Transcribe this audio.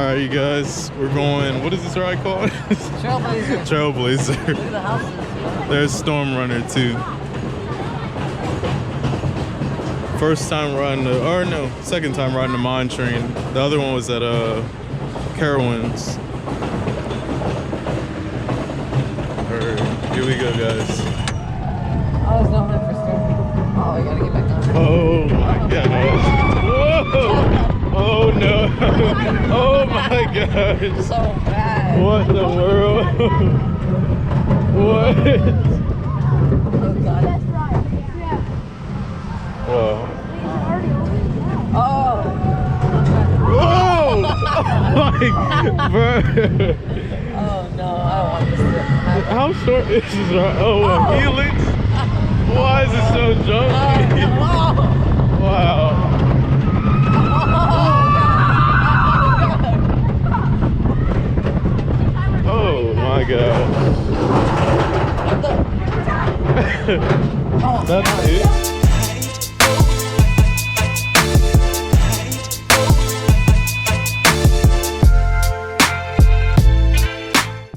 Alright, you guys, we're going, what is this ride called? Trailblazer. Trailblazer. Look at the houses. There's Storm Runner too. First time riding the, or no, second time riding the mine train. The other one was at Carowinds. Alright, here we go, guys. I was going in for Storm. Oh, we gotta get back on. Oh my gosh. Whoa! Oh no! Oh my gosh! So bad. What the world? What? Oh god. Whoa. Oh. Whoa! Oh my bro. Oh no, I don't want this to happen. How short is this ride? Oh, helix? Why is it so jumpy? Wow. Oh my god. That's it.